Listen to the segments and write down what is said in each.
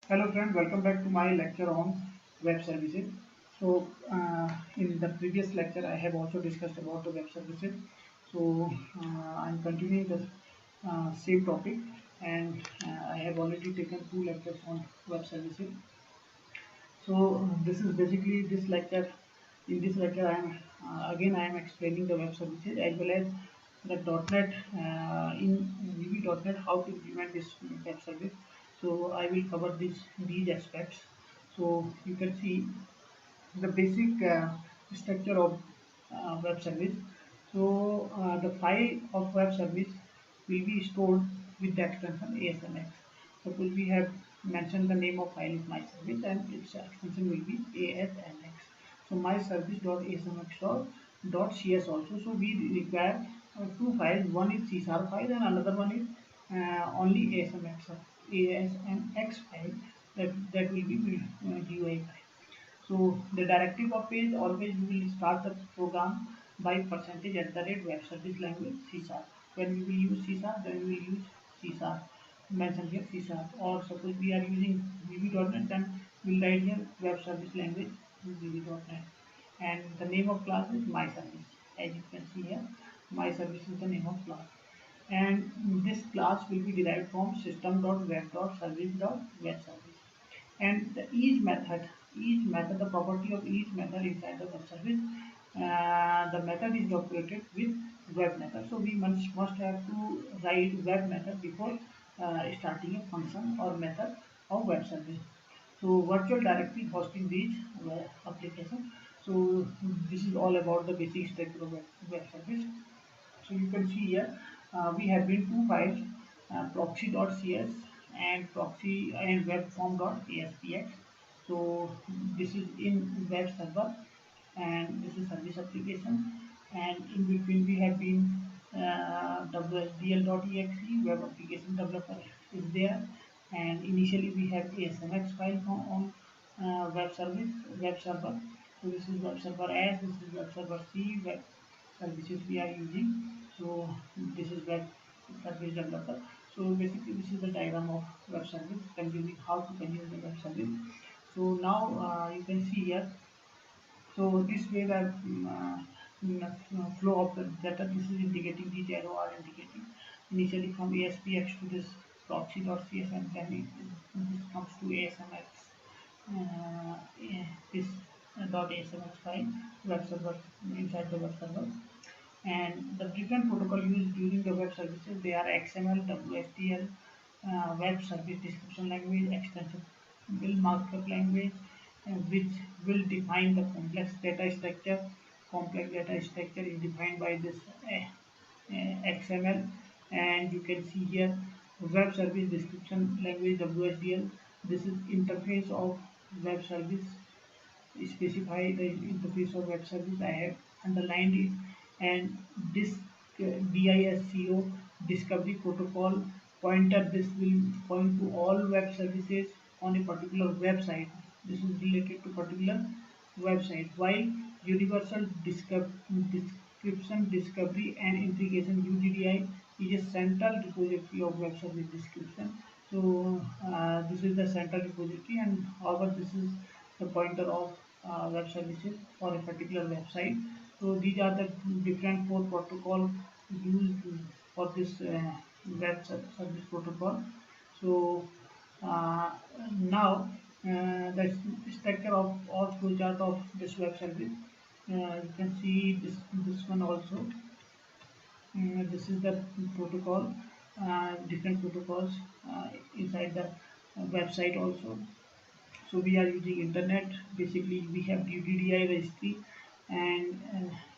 Hello friend, welcome back to my lecture on web services. In the previous lecture, I have also discussed about the web services. I'm continuing the same topic, and I have already taken two lectures on web services. This is basically this lecture. In this lecture, I am explaining the web services as well as the .NET in VB.NET how to implement this web service. So I will cover these aspects. So you can see the basic structure of web service. The file of web service will be stored with the extension ASMX. Suppose we have mentioned the name of file is my service and its extension will be ASMX. So my service.asmx.cs also. So we require two files. One is CSAR file and another one is only ASMX file. That will be GUI file. So the directive of page always we will start the program by percentage at the rate web service language C sharp. When we will use C sharp, then we will use C sharp. Mention here C sharp. Or suppose we are using VB.NET, then we will write here web service language VB.NET. And the name of class is my service. As you can see here, my service is the name of class. And this class will be derived from system.web.service.web service. And each method, the property of each method inside the web service, the method is documented with web method. So we must have to write web method before starting a function or method of web service. So virtual directory hosting these application. So this is all about the basic structure of web service. So you can see here we have been two files, proxy.cs and proxy and webform.aspx. So this is in web server and this is service application, and in between we have been wsdl.exe web application developer is there, and initially we have asmx file on web server. So this is web server S, this is web server C, web services we are using. So this is web service developer. So basically this is the diagram of web service, consuming how to consume the web service. So now you can see here. So this way the flow of the data, this is indicating, these arrow are indicating initially from ASPX to this proxy.cs, and then this comes to ASMX, this .asmx file web server, inside the web server. And the different protocol used during the web services, they are XML, WSDL, web service description language, extension will markup language, which will define the complex data structure. Complex data structure is defined by this XML, and you can see here web service description language WSDL. This is interface of web service, specify the interface of web service. I have underlined it. And this DISCO discovery protocol pointer, this will point to all web services on a particular website. This is related to particular website. While universal description discovery and integration UDDI is a central repository of web service description. So this is the central repository, and however this is the pointer of web services for a particular website. So these are the different four protocol used for this service protocol. So uh, now the structure of all flowchart of this web service. You can see this one also. This is the protocol, different protocols inside the website also. So we are using internet. Basically we have UDDI registry, and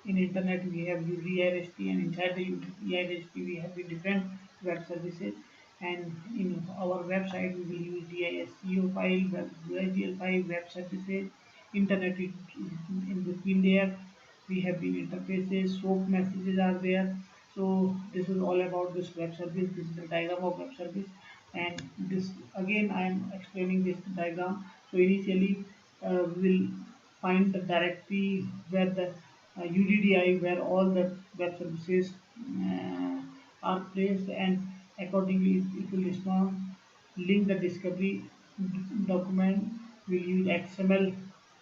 in internet we have UDDI registry, and inside the UDDI registry we have the different web services. And in our website we will use DISCO file, web UIDL file, web services, internet is in between there. We have been interfaces, soap messages are there. So this is all about this web service. This is the diagram of web service, and this again I am explaining this diagram. So initially we will find the directory where the UDDI, where all the web services are placed, and accordingly it will respond, link the discovery. document, we'll use XML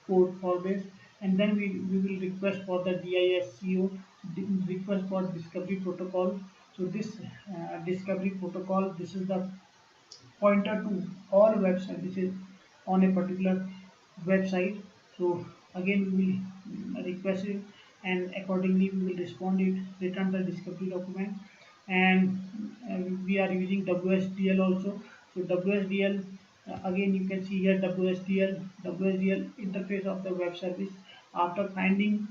code for this, and then we will request for the DISCO, request for discovery protocol. So this discovery protocol, this is the pointer to all web services on a particular website. So again we will request it, and accordingly we will respond it, return the discovery document. And we are using WSDL also. So WSDL, again you can see here WSDL interface of the web service. After finding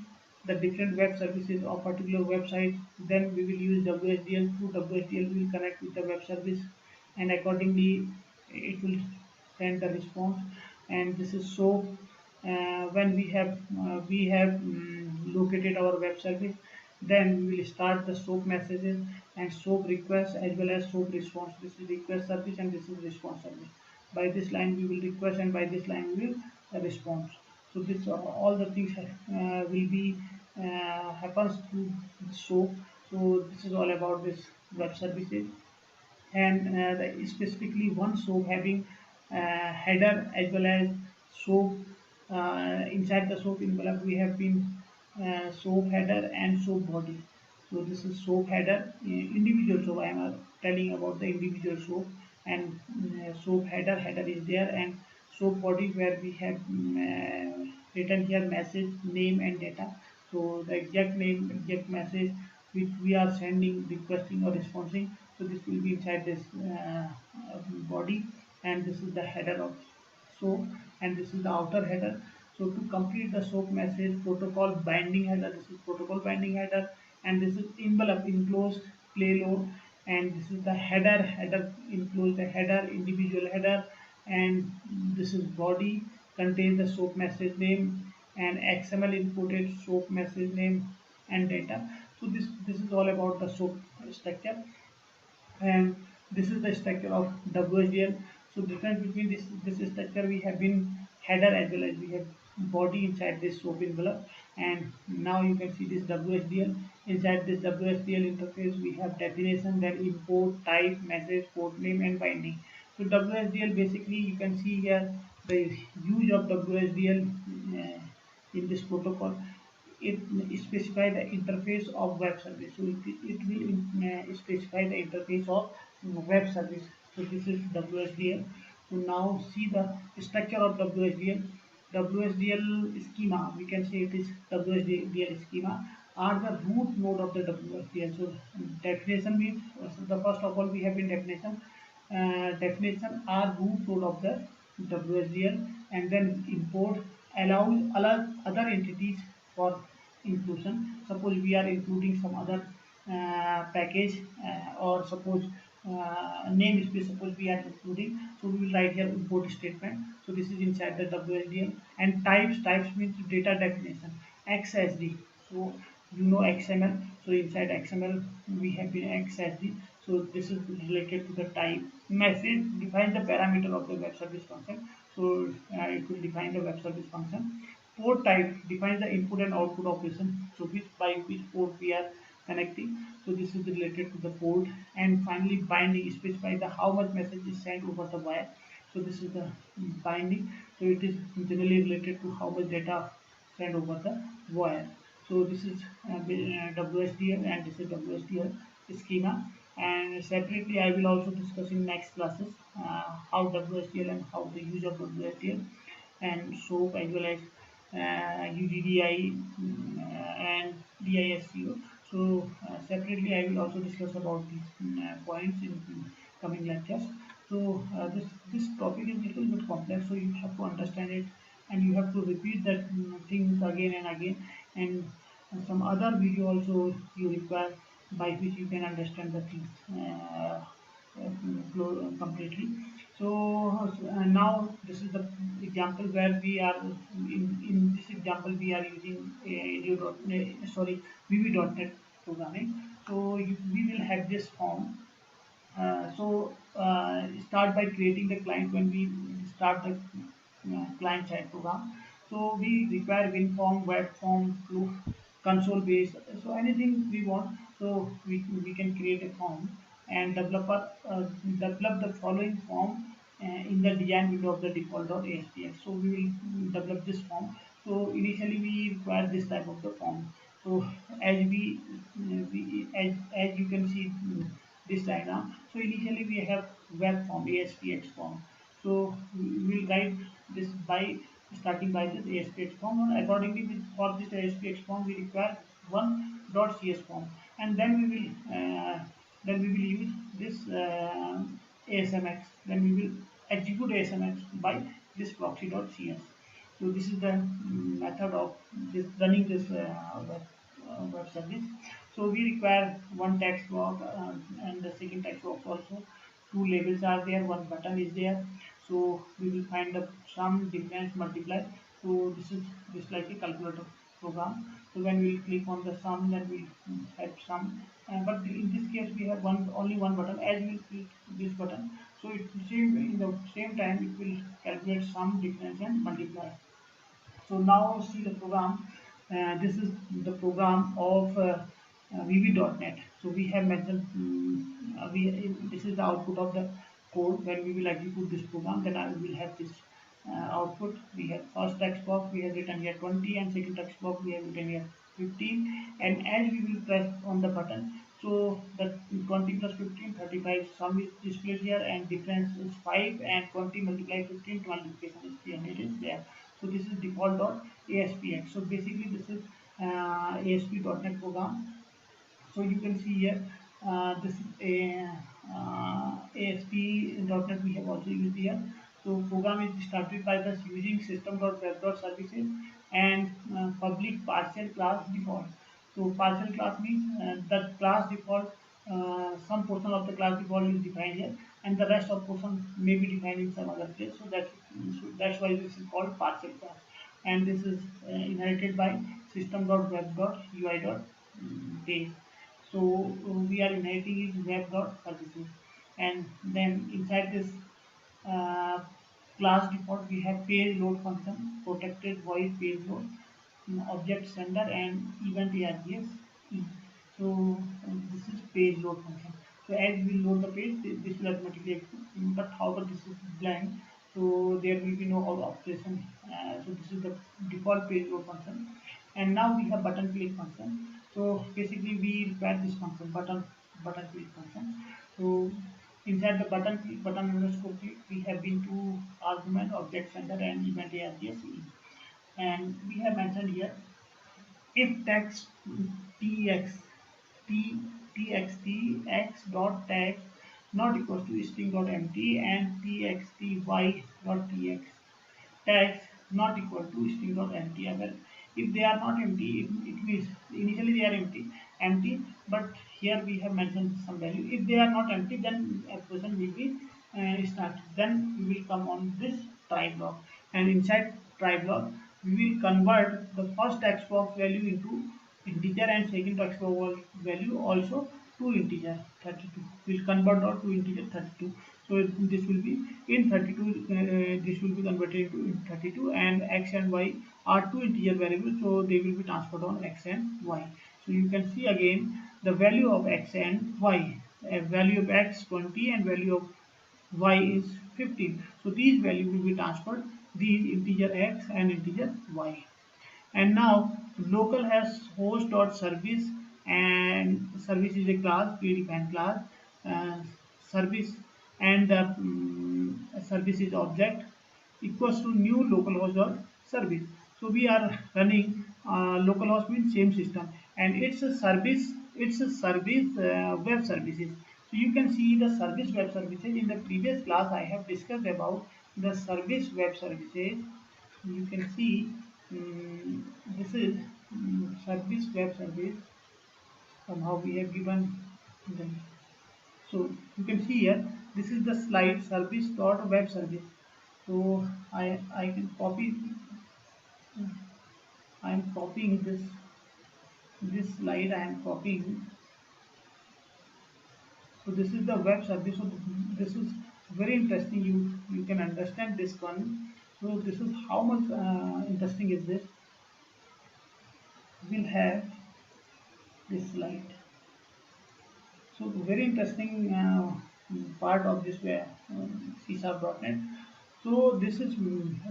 the different web services of particular website, then we will use WSDL. Through WSDL we will connect with the web service, and accordingly it will send the response. And this is so when we have located our web service, then we will start the SOAP messages and SOAP request as well as SOAP response. This is request service and this is response service. By this line we will request, and by this line we will respond. So this all the things will be happens through SOAP. So this is all about this web services. And specifically one soap having header as well as soap. Inside the soap envelope we have been soap header and soap body. So this is soap header, individual soap. I am telling about the individual soap. And soap header is there, and soap body where we have written here message, name and data. So the exact name, exact message which we are sending, requesting or responding. So this will be inside this body, and this is the header of soap, and this is the outer header. So to complete the soap message, protocol binding header, this is protocol binding header, and this is envelope enclosed payload, and this is the header enclosed the header, individual header. And this is body, contains the soap message name, and XML inputted soap message name and data. So this is all about the SOAP structure, and this is the structure of WSDL. So difference between this structure, we have been header as well as we have body inside this SOAP envelope. And now you can see this WSDL. Inside this WSDL interface we have definition, then import, type, message, port name and binding. So WSDL, basically you can see here the use of WSDL in this protocol. It specify the interface of web service. So it will specify the interface of web service. So this is WSDL. So now see the structure of WSDL. WSDL schema, we can say it is WSDL schema are the root node of the WSDL. So definition means, so the first of all we have in definition. Definition are root node of the WSDL, and then import allows other entities for inclusion. Suppose we are including some other package, or suppose name space, suppose we are including. So we will write here import statement. So this is inside the WSDL. And types means data definition. XSD. So you know XML. So inside XML we have been XSD. So this is related to the type. Message defines the parameter of the web service function. So it will define the web service function. Port type defines the input and output operation. So by which port we are connecting. So this is related to the port. And finally binding specify the how much message is sent over the wire. So this is the binding. So it is generally related to how much data sent over the wire. So this is WSDL, and this is WSDL schema. And separately I will also discuss in next classes how WSDL and how the use of WSDL and SOAP as well as UDDI and DISCO. So separately I will also discuss about these points in coming lectures. So this topic is little bit complex, so you have to understand it, and you have to repeat that things again and again. And some other video also you require, by which you can understand the things completely. So now this is the example where we are in this example we are using VB.NET programming. So we will have this form. Start by creating the client when we start the client side program. So we require WinForm, web form, proof, console based. So anything we want. So we can create a form, and develop the following form in the design window of the default.aspx. So we will develop this form. So initially we require this type of the form. So as as you can see this diagram. So initially we have web form, aspx form. So we will write this by starting by this aspx form, and accordingly for this aspx form we require one .cs form, and then we will use this asmx. Then we will execute asmx by this proxy.cs. So this is the method of this running this web service. So we require one text box and the second text box also. Two labels are there, one button is there. So we will find the sum, difference, multiply. So this like a calculator program. So when we click on the sum, then we have sum. But in this case, we have only one button. As we click this button, so in the same time it will calculate sum, difference, and multiply. So now see the program. This is the program of VB.NET. So we have mentioned this is the output of the code. When we will execute this program, then I will have this output. We have first text box we have written here 20, and second text box we have written here 15. And as we will press on the button, so the 20 plus 15, 35 sum is displayed here, and difference is 5, and 20 multiplied 15 multiplication is 3, and it is there. So this is default.aspx. So basically this is ASP.NET program. So you can see here this is a ASP.NET we have also used here. So program is started by the using system.web.services and public partial class default. So partial class means that class default, some portion of the class default is defined here, and the rest of portion may be defined in some other place. That's why this is called partial class. And this is inherited by system.web.ui.base. So we are inheriting is web.services, and then inside this uh, class default we have page load function, protected void page load, object sender, and event args. So this is page load function. So as we load the page, this will automatically execute. But however, this is blank, so there will be no operation. So this is the default page load function. And now we have button click function. So basically we require this function, button click function. So inside the button underscore click, we have been two argument, object sender and event args. And we have mentioned here, if text tx t txt x dot text not equals to string dot empty, and txt y dot tx text not equal to string dot empty. If they are not empty, it means initially they are empty, but here we have mentioned some value. If they are not empty, then expression will be started. Then we will come on this try block, and inside try block we will convert the first text box value into integer, and second text box value also to integer 32. We'll convert out to integer 32. So this will be in 32. This will be converted into 32, and x and y are two integer variables, so they will be transferred on x and y. So you can see again the value of x and y. Value of x 20 and value of y is 15. So these values will be transferred, these integer x and integer y. And now local has host dot service, and service is a class, predefined class. Service and the service is object equals to new localhost dot service. So we are running localhost means same system, and it's a service. It's a service web services. So you can see the service web services. In the previous class, I have discussed about the service web services. You can see this is service web service. Somehow we have given them. So you can see here, this is the slide service dot web service. So I can copy. I am copying this slide. I am copying. So this is the web service. So this is very interesting. You can understand this one. So this is how much interesting is this. We'll have this slide. So very interesting part of this C Sharp.net. So this is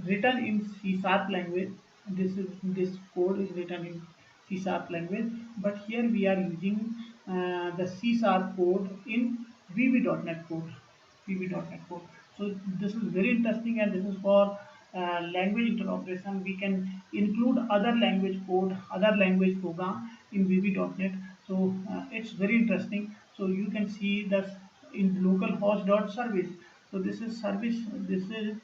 written in C Sharp language. This code is written in C Sharp language, but here we are using the C Sharp code in VB.NET code. VB.NET code. So this is very interesting, and this is for language interoperation. We can include other language code, other language program in VB.NET. So it's very interesting. So you can see that in localhost.service. So this is service. This is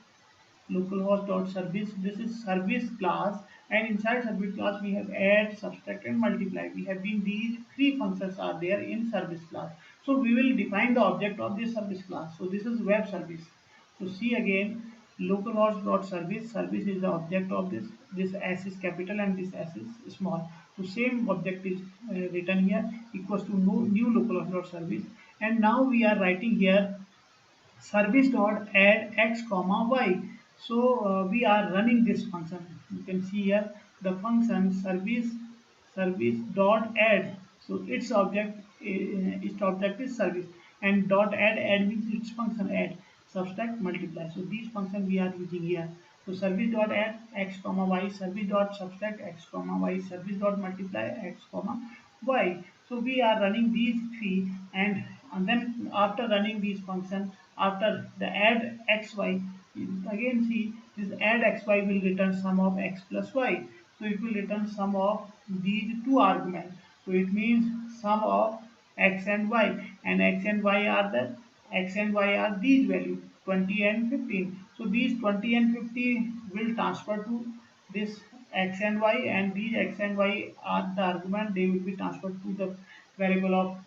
localhost.service. This is service class, and inside service class we have add, subtract, and multiply. We have been these three functions are there in service class. So we will define the object of this service class. So this is web service. So see again, localhost.service. Service is the object of this. This S is capital and this S is small. So same object is written here, equals to new localhost.service. And now we are writing here service dot add x comma y. So we are running this function. You can see here the function service dot add. So its object is service, and dot add means its function add, subtract, multiply. So these functions we are using here. So service dot add x comma y, service dot subtract x comma y, service dot multiply x comma y. So we are running these three, and then after running these functions, after the add xy, again see this add xy will return sum of x plus y. So it will return sum of these two arguments. So it means sum of x and y, and x and y are these values 20 and 15. So these 20 and 50 will transfer to this x and y, and these x and y are the argument. They will be transferred to the variable of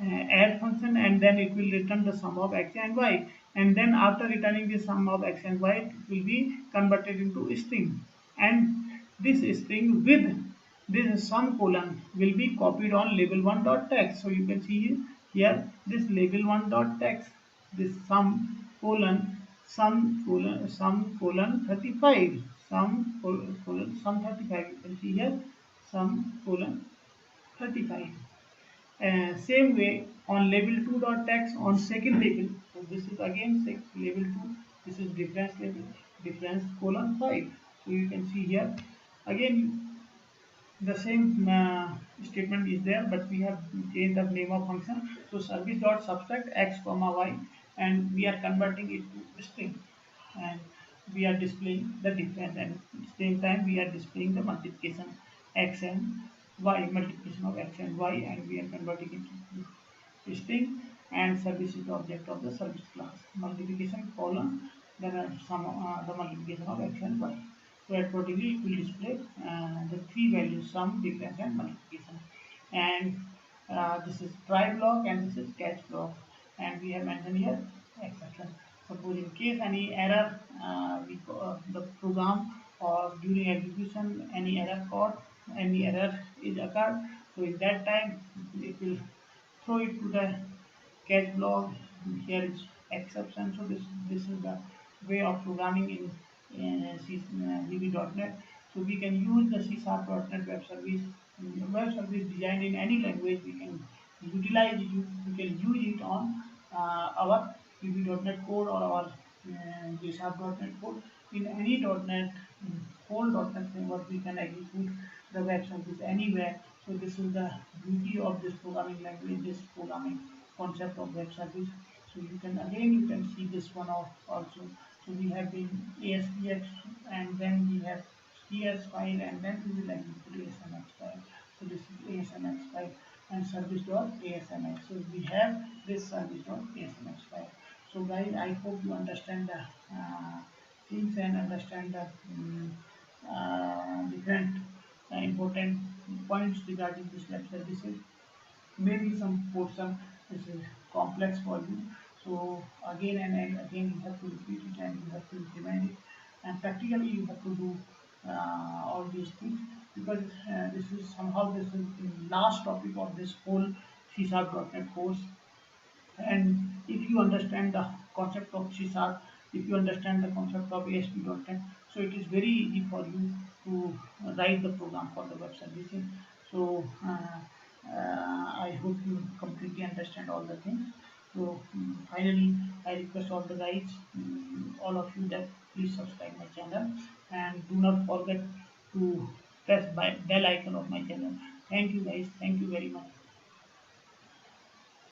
add function, and then it will return the sum of x and y, and then after returning the sum of x and y, it will be converted into a string, and this string with this sum colon will be copied on label1 dot text. So you can see here this label1 dot text, this sum colon 35, sum 35. You can see here sum colon 35. Same way on label2.text on second label. So this is again label2. This is difference label, difference colon 5. So you can see here again the same statement is there, but we have changed the name of function. So service dot subtract x comma y, and we are converting it to string, and we are displaying the difference, and at the same time we are displaying the multiplication x and y, multiplication of x and y, and we are converting it to string, and service is the object of the service class. Multiplication colon, then the multiplication of x and y. So accordingly it will display the three values, sum, difference, and multiplication. And this is try block, and this is catch block, and we have mentioned here exception. Suppose in case any error, the program or during execution any error caught, any error is occurred, so in that time it will throw it to the catch block. Here is exception. So this is the way of programming in VB.NET. So we can use the C Sharp.NET web service. Web service designed in any language, we can utilize it. We can use it on our VB.NET code or our C Sharp.NET code. In any .NET, whole .NET framework, we can execute the web service anywhere. So this is the beauty of this programming language, this programming concept of web service. So you can see this one also. So we have been ASPX, and then we have CS file, and then we will execute ASMX file. So this is ASMX file and service.asmx. So we have this service.asmx file. So guys, I hope you understand the things and understand the different important points regarding this web services. Maybe some portion is complex for you. So again and again you have to repeat it, and you have to implement it, and practically you have to do all these things, because this is the last topic of this whole C Sharp.NET course. And if you understand the concept of C Sharp, if you understand the concept of ASP.NET, so it is very easy for you to write the program for the web services. So I hope you completely understand all the things. So finally, I request all the guys, all of you, that please subscribe my channel and do not forget to press bell icon of my channel. Thank you guys. Thank you very much.